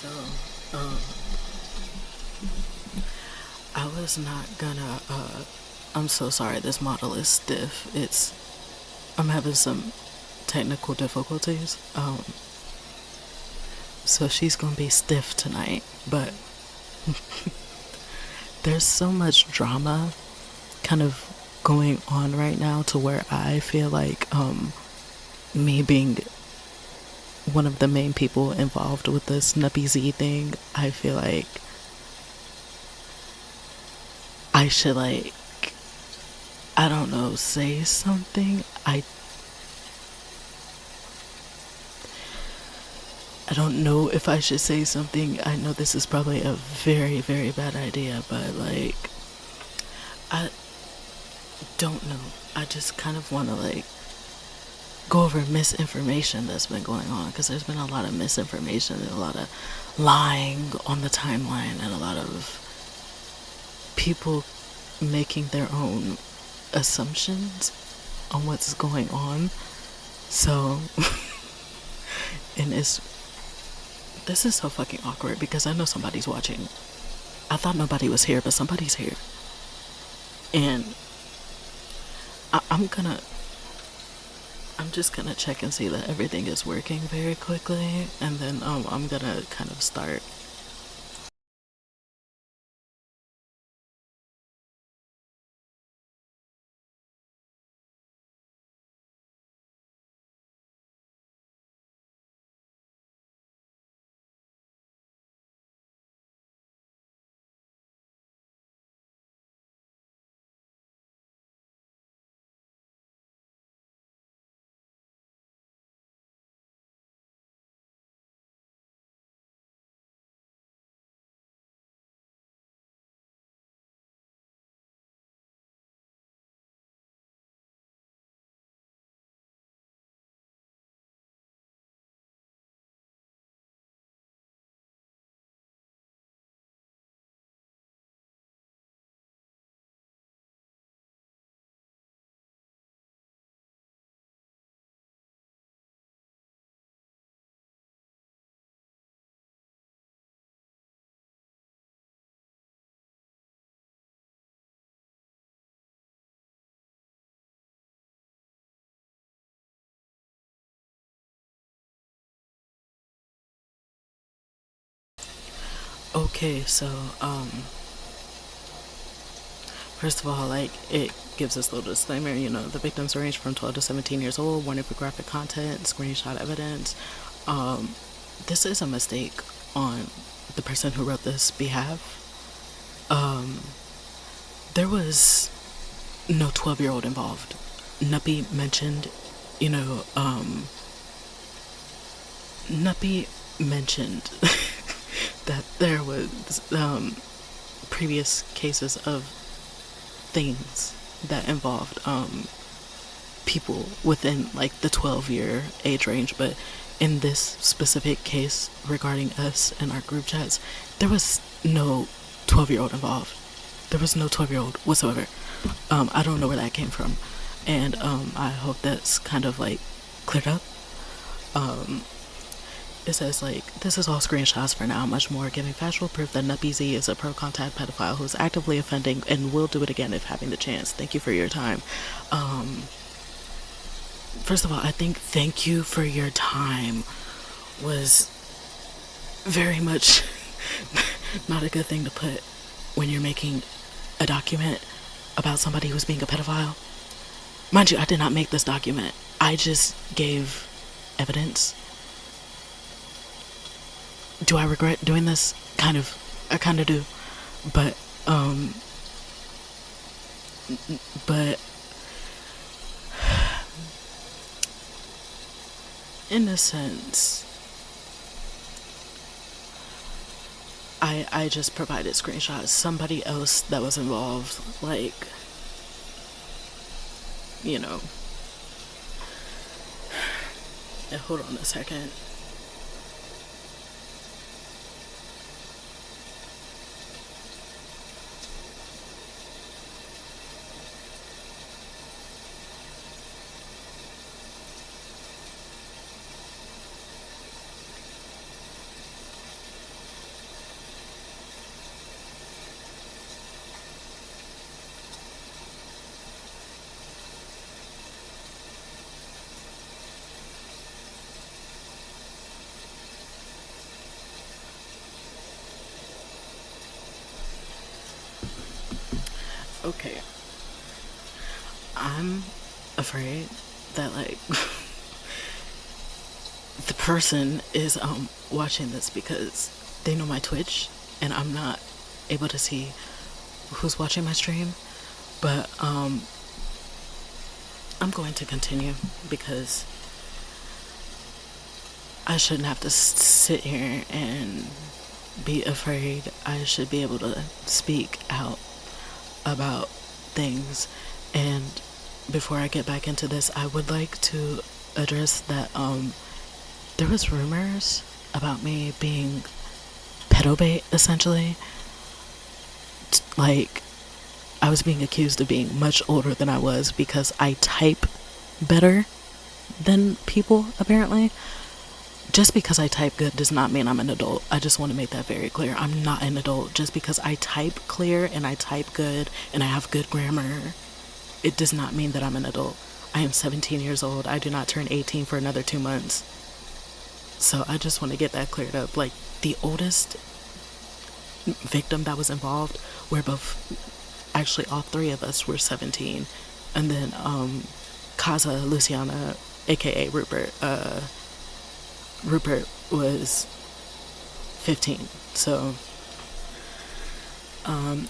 So, um, I was not gonna, I'm so sorry, this model is stiff. I'm having some technical difficulties. So she's gonna be stiff tonight, but there's so much drama kind of going on right now to where I feel like, me being one of the main people involved with this Nuppy Z thing, I feel like I should, like, I don't know, say something. I don't know if I should say something. I know this is probably a very, very bad idea, but like, I don't know. I just kind of want to like go over misinformation that's been going on, because there's been a lot of misinformation and a lot of lying on the timeline and a lot of people making their own assumptions on what's going on. So, and this is so fucking awkward because I know somebody's watching. I thought nobody was here, but somebody's here. And I'm just gonna check and see that everything is working very quickly, and then I'm gonna kind of start. Okay, so first of all, like, it gives us a little disclaimer. The victims range from 12 to 17 years old. Warning for graphic content, screenshot evidence. This is a mistake on the person who wrote this behalf. There was no 12-year-old involved. Nuppy mentioned, you know, Nuppy mentioned that there was previous cases of things that involved people within like the 12-year age range, but in this specific case regarding us and our group chats, there was no 12-year-old involved. There was no 12-year-old whatsoever. I don't know where that came from, and I hope that's kind of like cleared up. It says, like, this is all screenshots for now, much more, giving factual proof that Nuppy Z is a pro-contact pedophile who's actively offending and will do it again if having the chance. Thank you for your time. First of all, I think thank you for your time was very much not a good thing to put when you're making a document about somebody who's being a pedophile. Mind you, I did not make this document. I just gave evidence. Do I regret doing this? Kind of. I kind of do. But, but in a sense, I just provided screenshots. Somebody else that was involved, like, you know. Hold on a second. Okay. I'm afraid that, like, the person is watching this because they know my Twitch and I'm not able to see who's watching my stream. But I'm going to continue because I shouldn't have to sit here and be afraid. I should be able to speak out about things. And before I get back into this, I would like to address that there was rumors about me being pedo bait, essentially. Like, I was being accused of being much older than I was because I type better than people, apparently. Just because I type good does not mean I'm an adult. I just want to make that very clear. I'm not an adult. Just because I type clear and I type good and I have good grammar, it does not mean that I'm an adult. I am 17 years old. I do not turn 18 for another 2 months. So I just want to get that cleared up. Like, the oldest victim that was involved were both, actually all three of us were 17. And then Kaza Luciana, aka Rupert was 15. So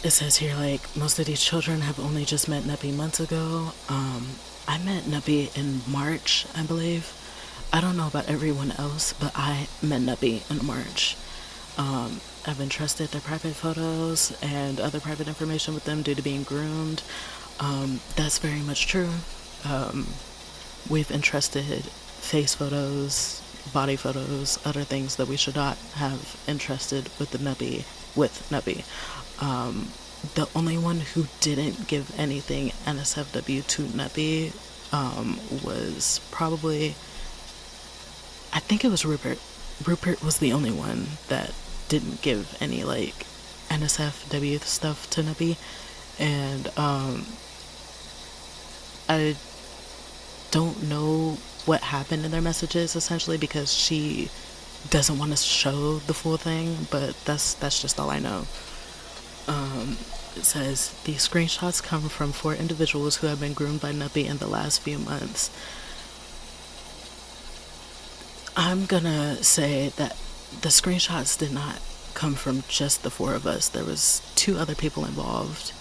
it says here, like, most of these children have only just met Nuppy months ago. I met Nuppy in March, I believe. I don't know about everyone else, but I met Nuppy in March. I've entrusted their private photos and other private information with them due to being groomed. That's very much true. We've entrusted face photos, body photos, other things that we should not have entrusted with Nuppy. The only one who didn't give anything NSFW to Nuppy was probably, I think it was Rupert. Rupert was the only one that didn't give any, like, NSFW stuff to Nuppy. And I don't know what happened in their messages, essentially, because she doesn't want to show the full thing, but that's just all I know. It says, these screenshots come from 4 individuals who have been groomed by Nuppy in the last few months. I'm gonna say that the screenshots did not come from just the 4 of us. There was 2 other people involved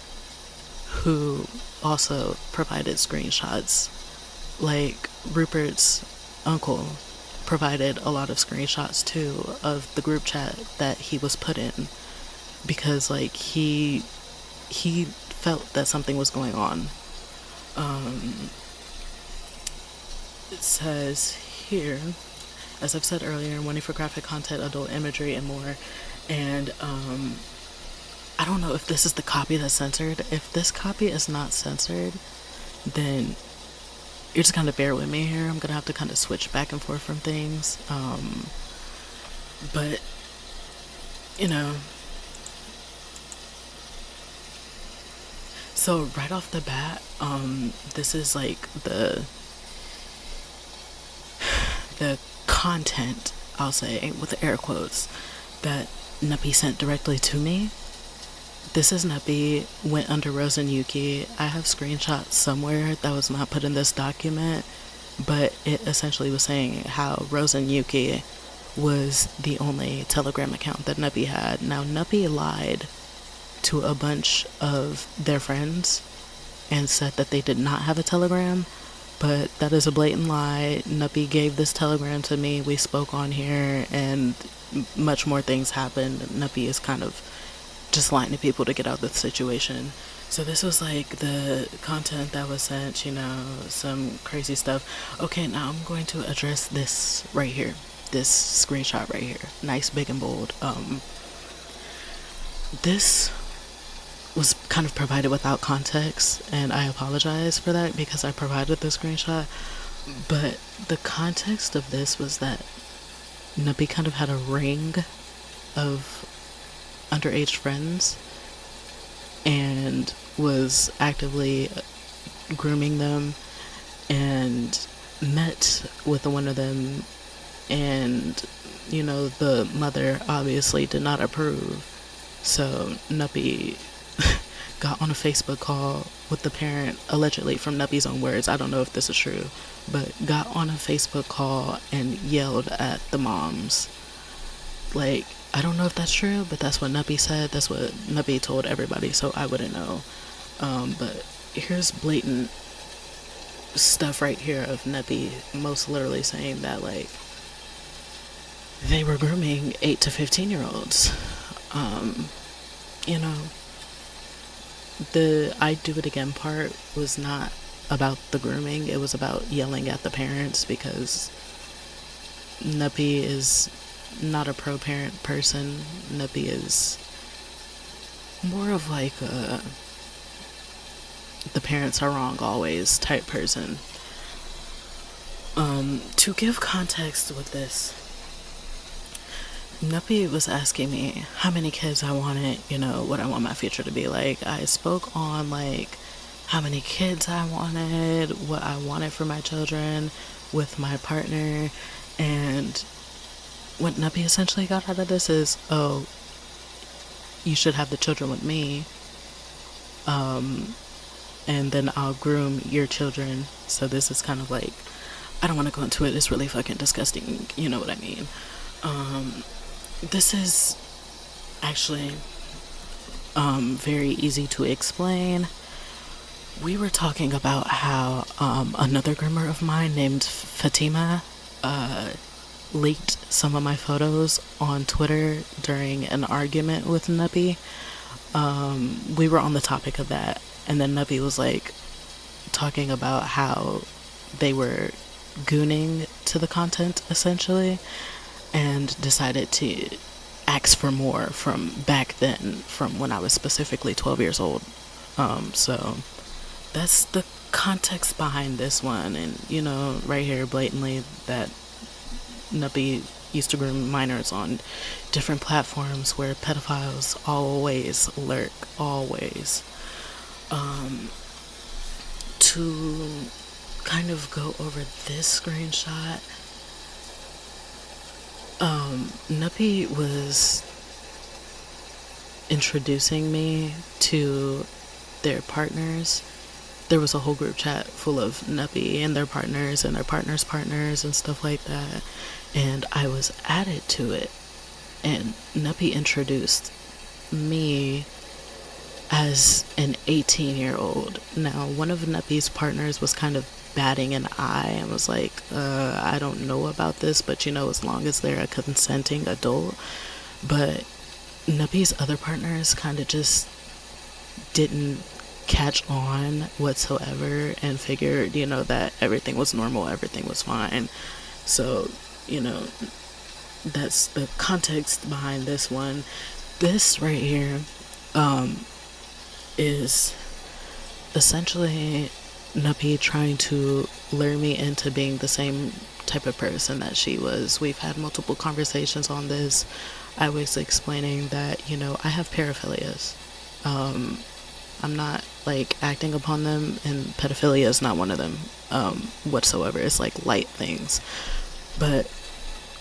who also provided screenshots. Like, Rupert's uncle provided a lot of screenshots too of the group chat that he was put in, because, like, he felt that something was going on. It says here, as I've said earlier, warning for graphic content, adult imagery, and more. And I don't know if this is the copy that's censored. If this copy is not censored, then you're just gonna bear with me here. I'm gonna have to kind of switch back and forth from things. But, you know. So right off the bat, this is like the content, I'll say, with air quotes, that Nuppy sent directly to me. This is Nuppy, went under Rose and Yuki. I have screenshots somewhere that was not put in this document, but it essentially was saying how Rose and Yuki was the only Telegram account that Nuppy had. Now, Nuppy lied to a bunch of their friends and said that they did not have a Telegram, but that is a blatant lie. Nuppy gave this Telegram to me. We spoke on here, and much more things happened. Nuppy is kind of just lying to people to get out of the situation. So this was like the content that was sent, you know, some crazy stuff. Okay, now I'm going to address this right here. This screenshot right here. Nice, big, and bold. This was kind of provided without context, and I apologize for that because I provided the screenshot. But the context of this was that Nuppy kind of had a ring of underage friends and was actively grooming them, and met with one of them, and, you know, the mother obviously did not approve. So Nuppy got on a Facebook call with the parent, allegedly from Nuppy's own words. I don't know if this is true, but got on a Facebook call and yelled at the moms. Like, I don't know if that's true, but that's what Nuppy said. That's what Nuppy told everybody, so I wouldn't know. But here's blatant stuff right here of Nuppy most literally saying that, like, they were grooming 8 to 15-year-olds. You know, the I do it again part was not about the grooming. It was about yelling at the parents, because Nuppy is not a pro-parent person. Nuppy is more of like a the parents are wrong always type person. To give context with this, Nuppy was asking me how many kids I wanted, you know, what I want my future to be like. I spoke on like how many kids I wanted, what I wanted for my children with my partner, and what Nuppy essentially got out of this is, oh, you should have the children with me, and then I'll groom your children. So this is kind of like, I don't want to go into it, it's really fucking disgusting, you know what I mean. This is actually very easy to explain. We were talking about how another groomer of mine named Fatima leaked some of my photos on Twitter during an argument with Nuppy. We were on the topic of that, and then Nuppy was like talking about how they were gooning to the content essentially, and decided to ask for more from back then, from when I was specifically 12 years old. So that's the context behind this one. And, you know, right here blatantly that Nuppy used to groom minors on different platforms where pedophiles always lurk, always. To kind of go over this screenshot, Nuppy was introducing me to their partners. There was a whole group chat full of Nuppy and their partners and their partners' partners and stuff like that, and I was added to it, and Nuppy introduced me as an 18-year-old. Now, one of Nuppy's partners was kind of batting an eye and was like, I don't know about this, but you know, as long as they're a consenting adult. But Nuppy's other partners kind of just didn't catch on whatsoever and figured, you know, that everything was normal, everything was fine. So, you know, that's the context behind this one. This right here is essentially Nuppy trying to lure me into being the same type of person that she was. We've had multiple conversations on this. I was explaining that, you know, I have paraphilias. I'm not like acting upon them, and pedophilia is not one of them whatsoever. It's like light things. But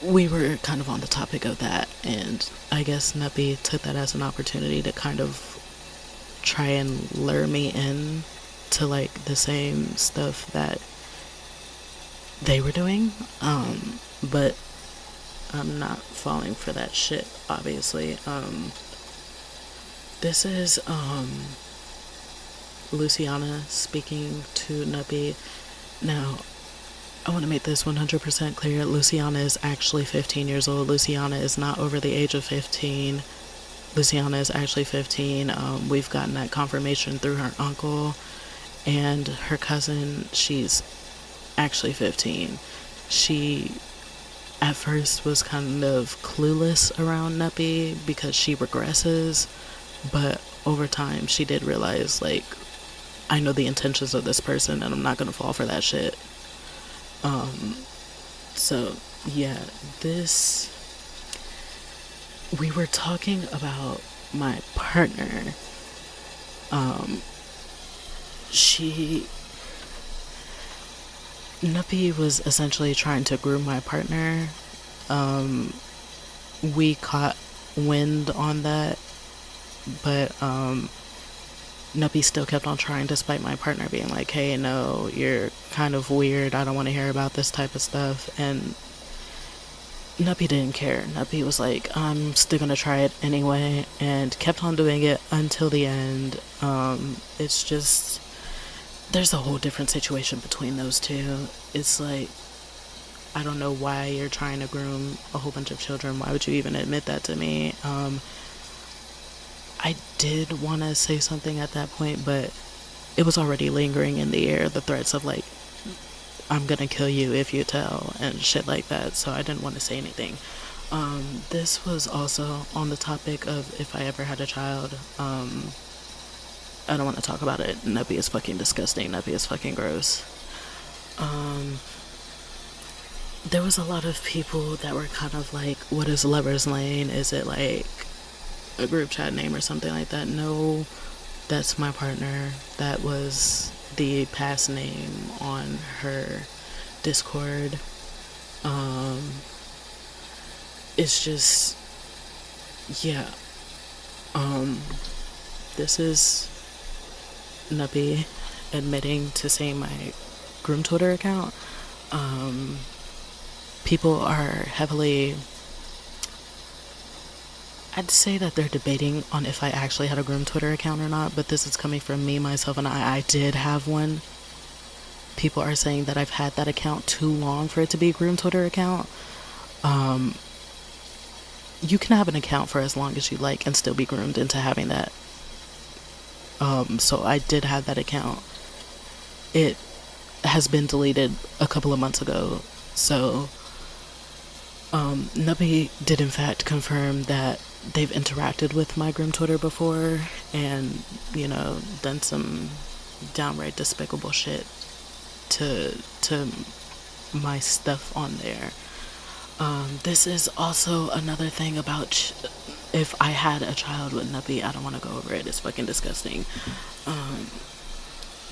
we were kind of on the topic of that, and I guess Nuppy took that as an opportunity to kind of try and lure me in to like the same stuff that they were doing, but I'm not falling for that shit, obviously. This is Luciana speaking to Nuppy. Now, I want to make this 100% clear. Luciana is actually 15 years old. Luciana is not over the age of 15. Luciana is actually 15. We've gotten that confirmation through her uncle and her cousin. She's actually 15. She at first was kind of clueless around Nuppy because she regresses, but over time she did realize, like, I know the intentions of this person and I'm not gonna fall for that shit. So yeah, this, we were talking about my partner. Nuppy was essentially trying to groom my partner. We caught wind on that, but Nuppy still kept on trying despite my partner being like, hey, no, you're kind of weird. I don't want to hear about this type of stuff. And Nuppy didn't care. Nuppy was like, I'm still gonna try it anyway, and kept on doing it until the end. It's just, there's a whole different situation between those two. It's like, I don't know why you're trying to groom a whole bunch of children. Why would you even admit that to me? I did want to say something at that point, but it was already lingering in the air, the threats of like, I'm gonna kill you if you tell, and shit like that, so I didn't want to say anything. This was also on the topic of if I ever had a child. I don't want to talk about it. Nuppy is fucking disgusting. Nuppy is fucking gross. There was a lot of people that were kind of like, what is Lover's Lane? Is it like a group chat name or something like that? No, that's my partner. That was the past name on her Discord. It's just, yeah. This is Nuppy admitting to saying my groom Twitter account. People are heavily, I'd say that they're debating on if I actually had a groom Twitter account or not, but this is coming from me, myself, and I did have one. People are saying that I've had that account too long for it to be a groom Twitter account. You can have an account for as long as you like and still be groomed into having that. So I did have that account. It has been deleted a couple of months ago. So, Nuppy did in fact confirm that they've interacted with my groom Twitter before and, you know, done some downright despicable shit to my stuff on there. This is also another thing about if I had a child with Nuppy. I don't want to go over it. It's fucking disgusting.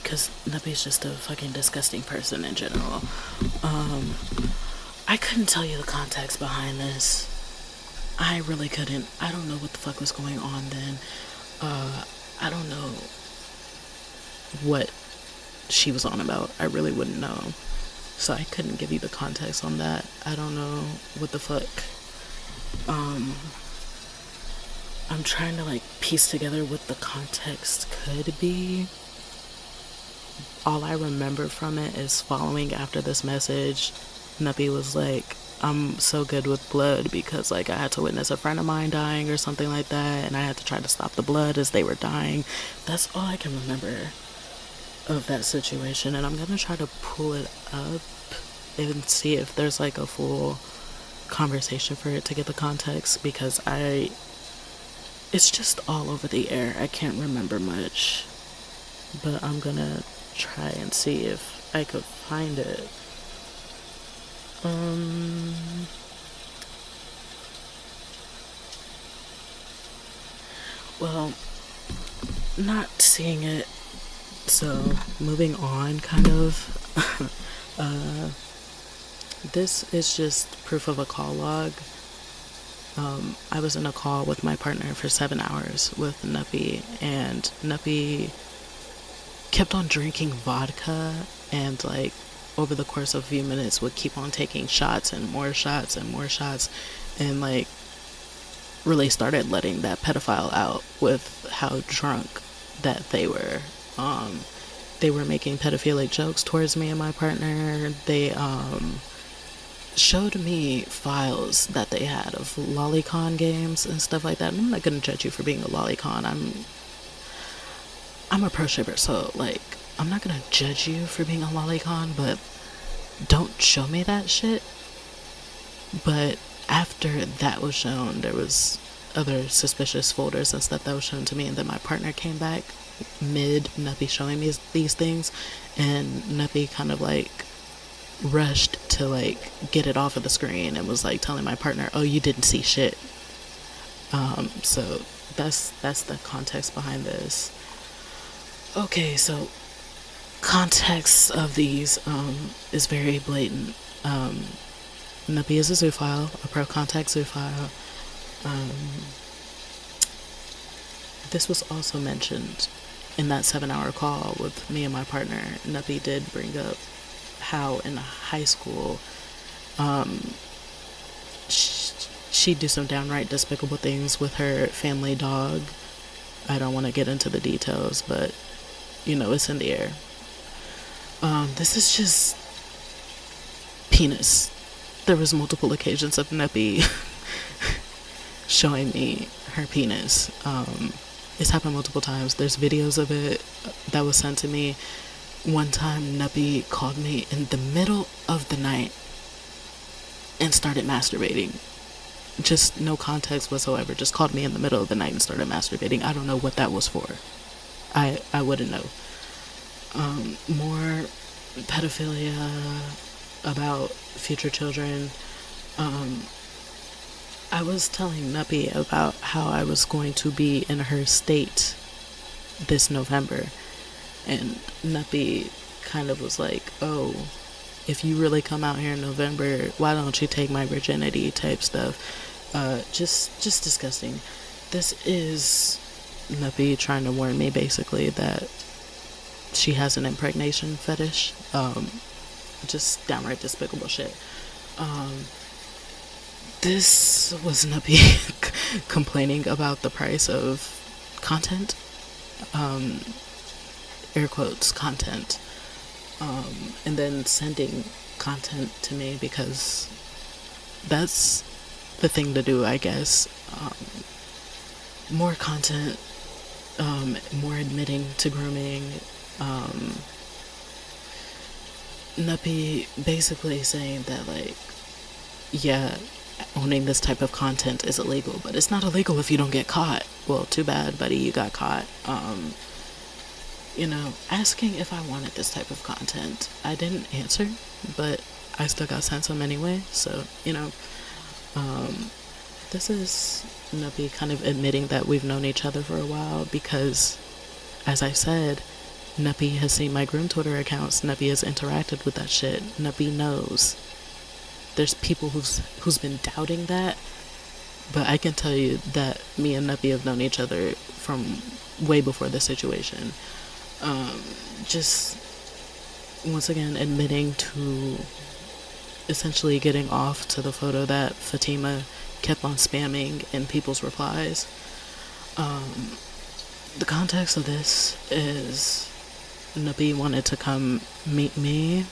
Because Nuppy's just a fucking disgusting person in general. I couldn't tell you the context behind this. I really couldn't. I don't know what the fuck was going on then. I don't know what she was on about. I really wouldn't know. So I couldn't give you the context on that. I don't know what the fuck. I'm trying to like piece together what the context could be. All I remember from it is following after this message, Nuppy was like, I'm so good with blood because like I had to witness a friend of mine dying or something like that, and I had to try to stop the blood as they were dying. That's all I can remember of that situation, and I'm gonna try to pull it up and see if there's like a full conversation for it to get the context, because it's just all over the air. I can't remember much, but I'm gonna try and see if I could find it. Well, not seeing it, so moving on, kind of. This is just proof of a call log. I was in a call with my partner for 7 hours with Nuppy, and Nuppy kept on drinking vodka, and like over the course of a few minutes would keep on taking shots and more shots and more shots, and like really started letting that pedophile out with how drunk that they were. They were making pedophilic jokes towards me and my partner. They showed me files that they had of lolicon games and stuff like that. And I'm not gonna judge you for being a lolicon. I'm a pro shipper, so like I'm not gonna judge you for being a lolicon, but don't show me that shit. But after that was shown, there was other suspicious folders and stuff that was shown to me, and then my partner came back mid Nuppy showing me these things, and Nuppy kind of like rushed to like get it off of the screen and was like telling my partner, oh, you didn't see shit. So that's the context behind this. Okay, so context of these is very blatant. Nuppy is a zoophile, a pro-contact zoophile. This was also mentioned in that 7-hour call with me and my partner, Nuppy did bring up how in high school she'd do some downright despicable things with her family dog. I don't want to get into the details, but it's in the air. This is just penis. There was multiple occasions of Nuppy showing me her penis. It's happened multiple times. There's videos of it that was sent to me. One time, Nuppy called me in the middle of the night and started masturbating. Just no context whatsoever. Just called me in the middle of the night and started masturbating. I don't know what that was for. I wouldn't know. More pedophilia about future children. I was telling Nuppy about how I was going to be in her state this November, and Nuppy kind of was like, oh, if you really come out here in November, why don't you take my virginity type stuff. Just disgusting. This is Nuppy trying to warn me basically that she has an impregnation fetish. Just downright despicable shit. This was Nuppy complaining about the price of content. Air quotes, content. And then sending content to me because that's the thing to do, I guess. More content, more admitting to grooming. Nuppy basically saying that, like, yeah, owning this type of content is illegal, but it's not illegal if you don't get caught. Well, too bad, buddy, you got caught. Asking if I wanted this type of content. I didn't answer, but I still got sent some anyway, so, this is Nuppy kind of admitting that we've known each other for a while because, as I said, Nuppy has seen my groom Twitter accounts. Nuppy has interacted with that shit. Nuppy knows. There's people who's been doubting that, but I can tell you that me and Nuppy have known each other from way before this situation. Just once again admitting to essentially getting off to the photo that Fatima kept on spamming in people's replies. The context of this is Nuppy wanted to come meet me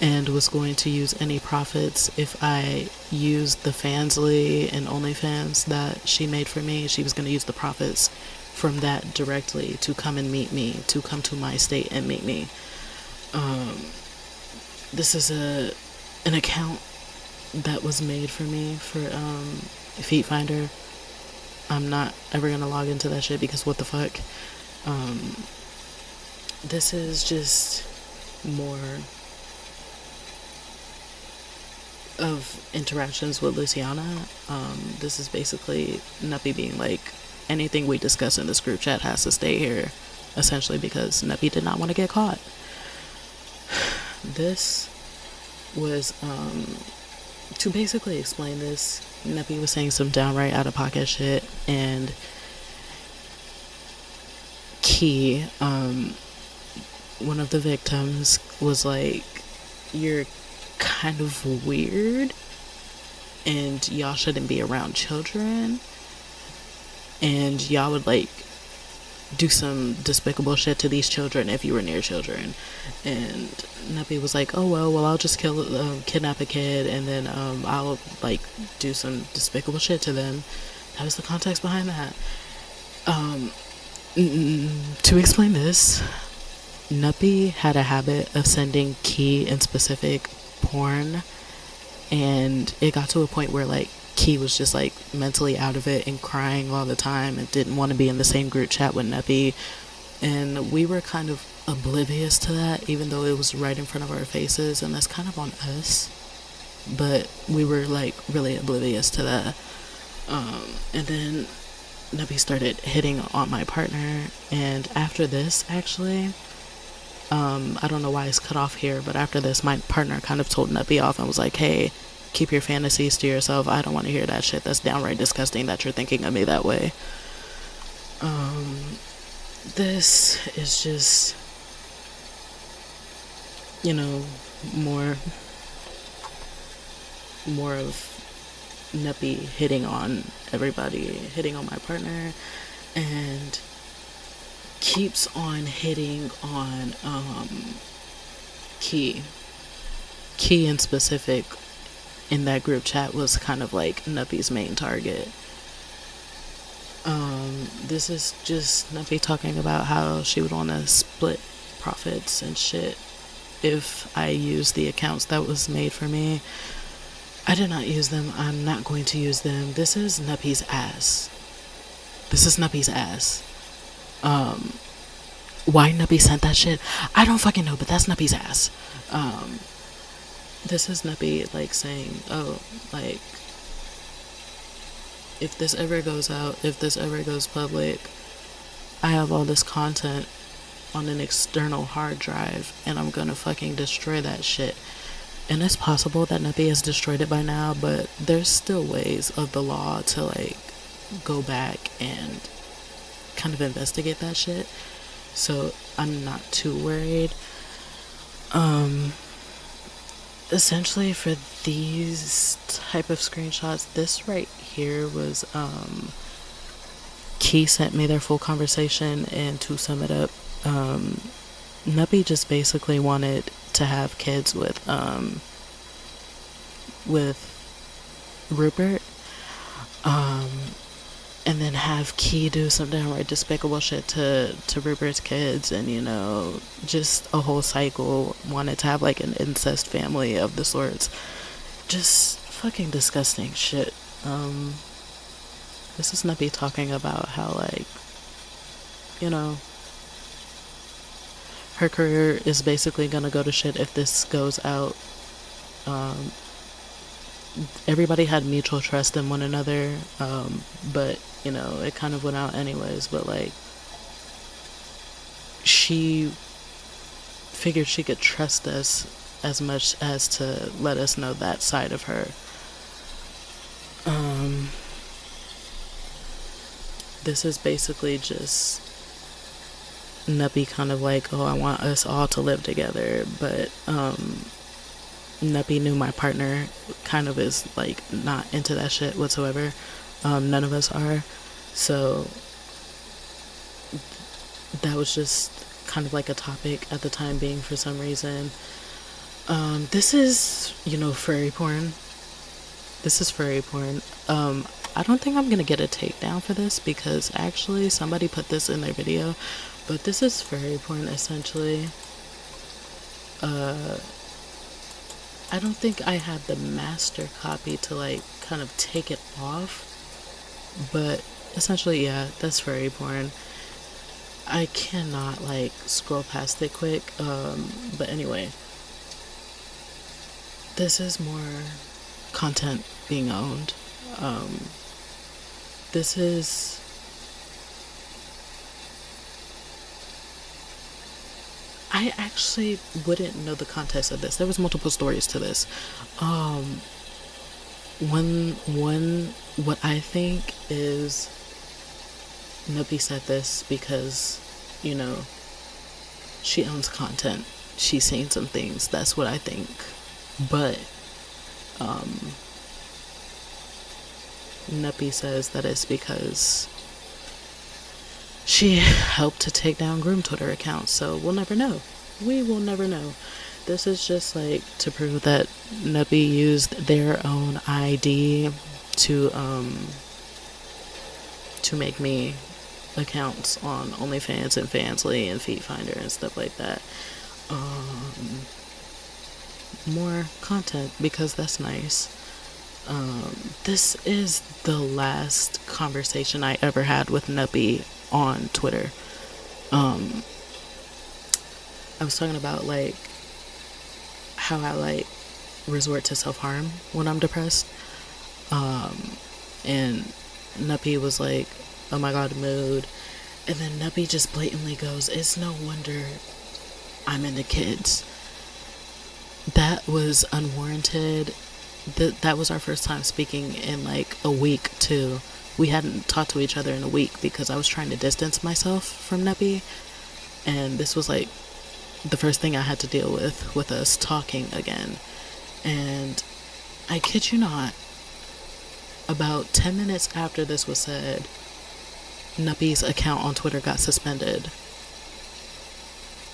and was going to use any profits if I used the Fansly and OnlyFans that she made for me. She was going to use the profits from that directly to come and meet me, to come to my state and meet me. This is an account that was made for me for Feet Finder. I'm not ever gonna log into that shit because what the fuck. This is just more of interactions with Luciana. This is basically Nuppy being like, anything we discuss in this group chat has to stay here, essentially because Nuppy did not want to get caught. This was to basically explain this, Nuppy was saying some downright out of pocket shit, and Key, one of the victims, was like, you're kind of weird and y'all shouldn't be around children, and y'all would like do some despicable shit to these children if you were near children. And Nuppy was like, oh well I'll just kidnap a kid and then I'll like do some despicable shit to them. That was the context behind that. To explain this, Nuppy had a habit of sending Key in specific porn, and it got to a point where like Key was just like mentally out of it and crying all the time and didn't want to be in the same group chat with Nuppy, and we were kind of oblivious to that even though it was right in front of our faces, and that's kind of on us, but we were like really oblivious to that. And then Nuppy started hitting on my partner, and after this actually I don't know why it's cut off here, but after this my partner kind of told Nuppy off and was like, hey, keep your fantasies to yourself. I don't want to hear that shit. That's downright disgusting that you're thinking of me that way. this is just, you know, more of Nuppy hitting on everybody, hitting on my partner, and keeps on hitting on Key in specific. In that group chat was kind of like Nuppy's main target. This is just Nuppy talking about how she would want to split profits and shit if I use the accounts that was made for me. I did not use them. I'm not going to use them. This is Nuppy's ass. Why Nuppy sent that shit, I don't fucking know, but that's Nuppy's ass. This is Nuppy, like, saying, oh, like, if this ever goes out, if this ever goes public, I have all this content on an external hard drive, and I'm gonna fucking destroy that shit. And it's possible that Nuppy has destroyed it by now, but there's still ways of the law to, like, go back and kind of investigate that shit. So I'm not too worried. Essentially for these type of screenshots, this right here was Key sent me their full conversation, and to sum it up, Nuppy just basically wanted to have kids with Rupert, and then have Key do some downright despicable shit to Rupert's kids, and, you know, just a whole cycle. Wanted to have like an incest family of the sorts. Just fucking disgusting shit. This is Nuppy talking about how, like, you know, her career is basically gonna go to shit if this goes out. Everybody had mutual trust in one another, but, you know, it kind of went out anyways. But, like, she figured she could trust us as much as to let us know that side of her. This is basically just Nuppy kind of like, oh, I want us all to live together, but Nuppy knew my partner kind of is like not into that shit whatsoever. None of us are. So that was just kind of like a topic at the time being for some reason. This is, you know, furry porn. This is furry porn. I don't think I'm gonna get a takedown for this because actually somebody put this in their video, but this is furry porn essentially. I don't think I had the master copy to like kind of take it off, but essentially, yeah, that's furry porn. I cannot like scroll past it quick, but anyway, this is more content being owned. This is I actually wouldn't know the context of this. There was multiple stories to this. What I think is Nuppy said this because, you know, she owns content. She's seen some things. That's what I think. But Nuppy says that it's because she helped to take down groom Twitter accounts, so we'll never know. We will never know. This is just like to prove that Nuppy used their own ID to make me accounts on OnlyFans and Fansly and Feet Finder and stuff like that. More content because that's nice. This is the last conversation I ever had with Nuppy on Twitter. I was talking about like how I like resort to self-harm when I'm depressed. And Nuppy was like, oh my god, mood. And then Nuppy just blatantly goes, it's no wonder I'm into kids. That was unwarranted. That was our first time speaking in like a week too. we hadn't talked to each other in a week because I was trying to distance myself from Neppy, and this was like the first thing I had to deal with us talking again. And I kid you not, about 10 minutes after this was said, Nuppy's account on Twitter got suspended.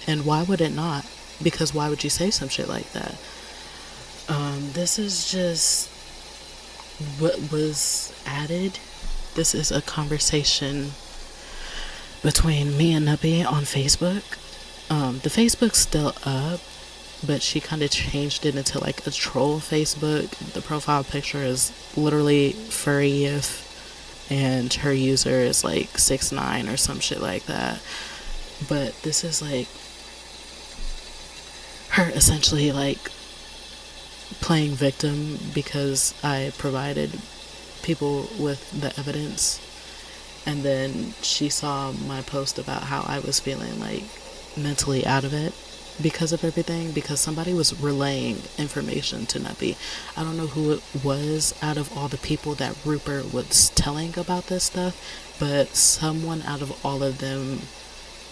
And why would it not? Because why would you say some shit like that? This is just what was added. This is a conversation between me and Nuppy on Facebook. The Facebook's still up, but she kind of changed it into like a troll Facebook. The profile picture is literally furry if, and her user is like 6ix9ine or some shit like that. But this is like her essentially like playing victim because I provided people with the evidence, and then she saw my post about how I was feeling like mentally out of it because of everything, because somebody was relaying information to Nuppy. I don't know who it was out of all the people that Rupert was telling about this stuff, but someone out of all of them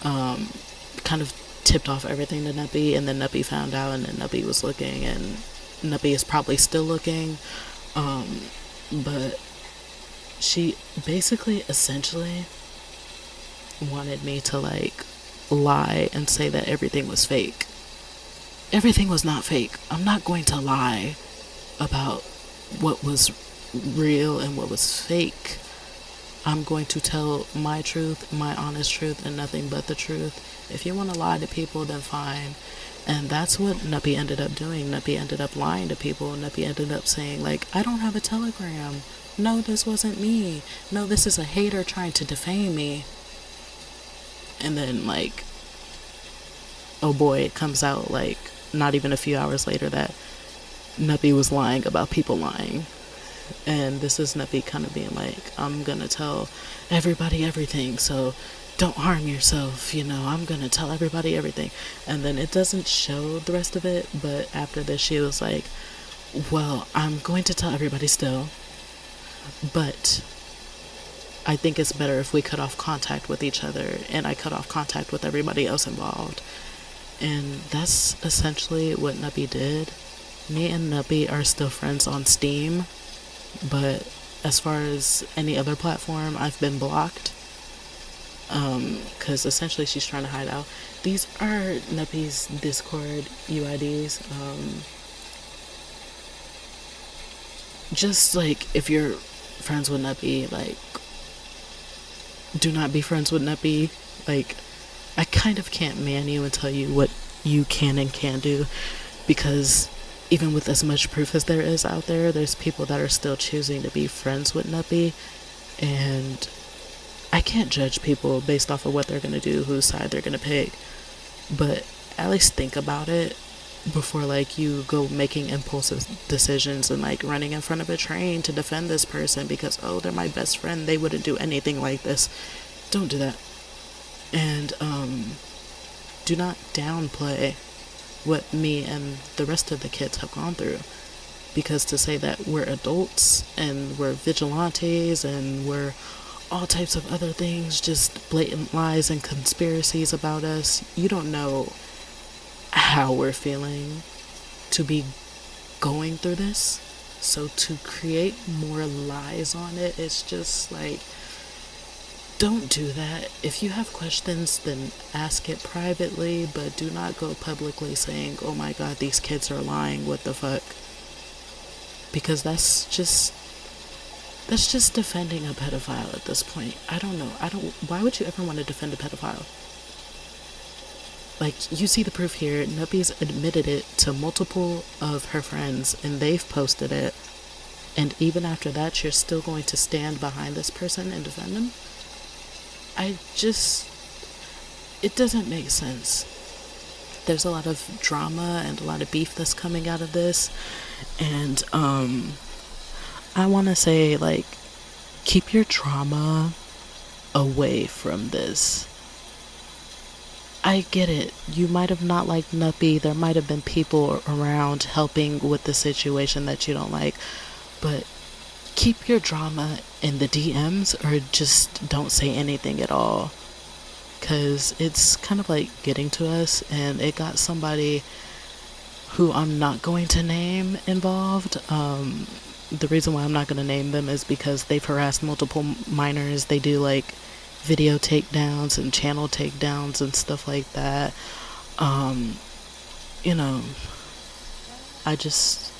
kind of tipped off everything to Nuppy, and then Nuppy found out, and then Nuppy was looking, and Nuppy is probably still looking, but she basically essentially wanted me to like lie and say that everything was fake. Everything was not fake. I'm not going to lie about what was real and what was fake. I'm going to tell my truth, my honest truth, and nothing but the truth. If you want to lie to people, then fine. And that's what Nuppy ended up doing. Nuppy ended up lying to people. Nuppy ended up saying, like, I don't have a Telegram. No, this wasn't me. No, this is a hater trying to defame me. And then, like, oh boy, it comes out, like, not even a few hours later that Nuppy was lying about people lying. And this is Nuppy kind of being like, I'm gonna tell everybody everything, so don't harm yourself, you know, I'm gonna tell everybody everything. And then it doesn't show the rest of it, but after this she was like, well, I'm going to tell everybody still, but I think it's better if we cut off contact with each other, and I cut off contact with everybody else involved. And that's essentially what Nuppy did. Me and Nuppy are still friends on Steam, but as far as any other platform, I've been blocked. Because essentially she's trying to hide out. These are Nuppy's Discord UIDs. Just like, if you're friends with Nuppy, like, do not be friends with Nuppy. Like, I kind of can't man you and tell you what you can and can't do, because even with as much proof as there is out there, there's people that are still choosing to be friends with Nuppy, and I can't judge people based off of what they're going to do, whose side they're going to pick, but at least think about it before, like, you go making impulsive decisions and, like, running in front of a train to defend this person because, oh, they're my best friend, they wouldn't do anything like this. Don't do that. And, do not downplay what me and the rest of the kids have gone through, because to say that we're adults and we're vigilantes and we're all types of other things, just blatant lies and conspiracies about us, you don't know how we're feeling to be going through this. So to create more lies on it, it's just like, don't do that. If you have questions, then ask it privately, but do not go publicly saying, oh my god, these kids are lying, what the fuck. Because that's just defending a pedophile at this point. I don't know. Why would you ever want to defend a pedophile? Like, you see the proof here. Nuppy's admitted it to multiple of her friends, and they've posted it. And even after that, you're still going to stand behind this person and defend them? It doesn't make sense. There's a lot of drama and a lot of beef that's coming out of this. And, I want to say, like, keep your drama away from this. I get it. You might have not liked Nuppy. There might have been people around helping with the situation that you don't like. But keep your drama in the DMs or just don't say anything at all. Because it's kind of like getting to us, and it got somebody who I'm not going to name involved. The reason why I'm not going to name them is because they've harassed multiple minors. They do like video takedowns and channel takedowns and stuff like that. Um, you know, I just,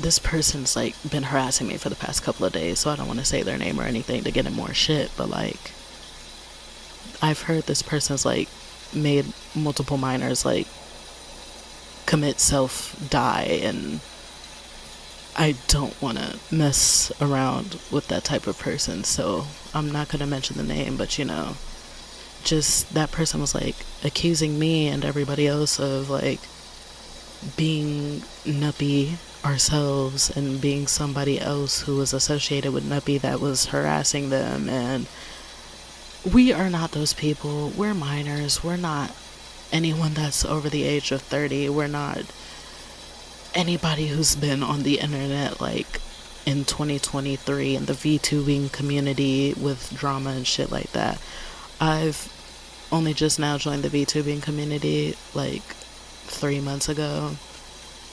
this person's like been harassing me for the past couple of days, so I don't want to say their name or anything to get in more shit, but like, I've heard this person's like made multiple minors like commit self die, and I don't want to mess around with that type of person, so I'm not going to mention the name, but just that person was like accusing me and everybody else of like being Nuppy ourselves and being somebody else who was associated with Nuppy that was harassing them, and we are not those people. We're minors. We're not anyone that's over the age of 30. We're not anybody who's been on the internet like in 2023 in the VTubing community with drama and shit like that. I've only just now joined the VTubing community like 3 months ago,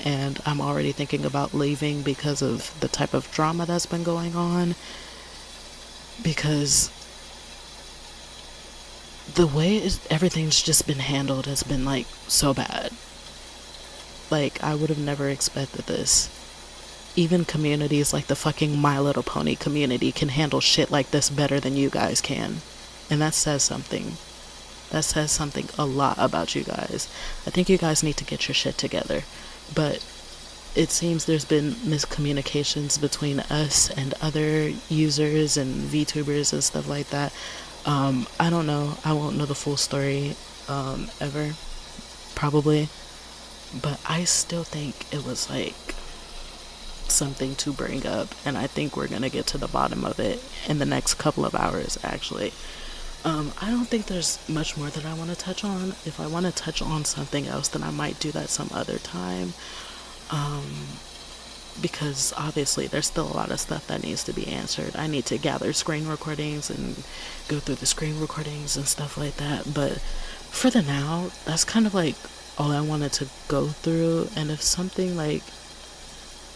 and I'm already thinking about leaving because of the type of drama that's been going on, because the way everything's just been handled has been like so bad. Like, I would have never expected this. Even communities like the fucking My Little Pony community can handle shit like this better than you guys can. And that says something. That says something a lot about you guys. I think you guys need to get your shit together. But it seems there's been miscommunications between us and other users and VTubers and stuff like that. I don't know. I won't know the full story ever, probably. But I still think it was like something to bring up, and I think we're gonna get to the bottom of it in the next couple of hours, actually. I don't think there's much more that I want to touch on. If I want to touch on something else, then I might do that some other time. Because obviously there's still a lot of stuff that needs to be answered. I need to gather screen recordings and go through the screen recordings and stuff like that. But for the now, that's kind of like all I wanted to go through. And if something like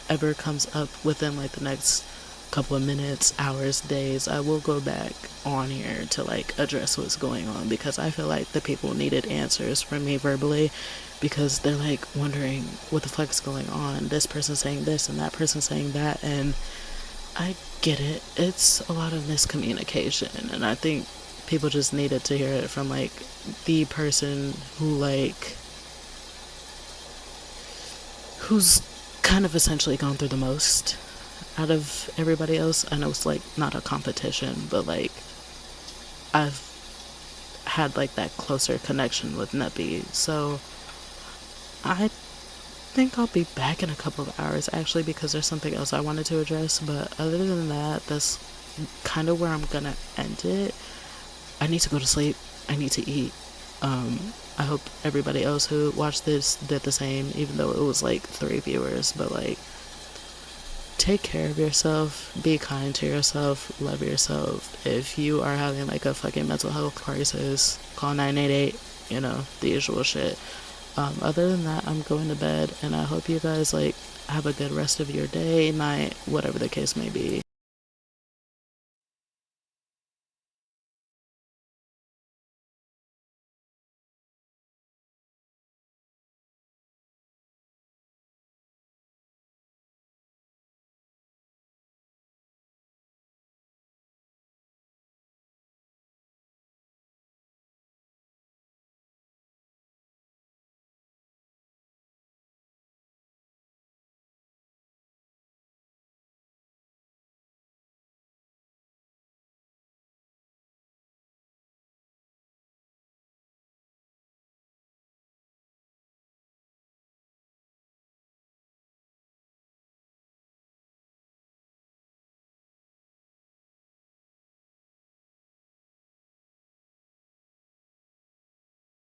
ever comes up within like the next couple of minutes, hours, days, I will go back on here to like address what's going on, because I feel like the people needed answers from me verbally, because they're like wondering what the fuck's going on. This person saying this and that person saying that, and I get it. It's a lot of miscommunication, and I think people just needed to hear it from like the person who's kind of essentially gone through the most out of everybody else. I know it's like not a competition, but like I've had like that closer connection with Nuppy. So I think I'll be back in a couple of hours, actually, because there's something else I wanted to address. But other than that, that's kind of where I'm gonna end it. I need to go to sleep. I need to eat. I hope everybody else who watched this did the same, even though it was like 3 viewers. But like, take care of yourself, be kind to yourself, love yourself. If you are having like a fucking mental health crisis, call 988, the usual shit. Other than that, I'm going to bed, and I hope you guys like have a good rest of your day, night, whatever the case may be.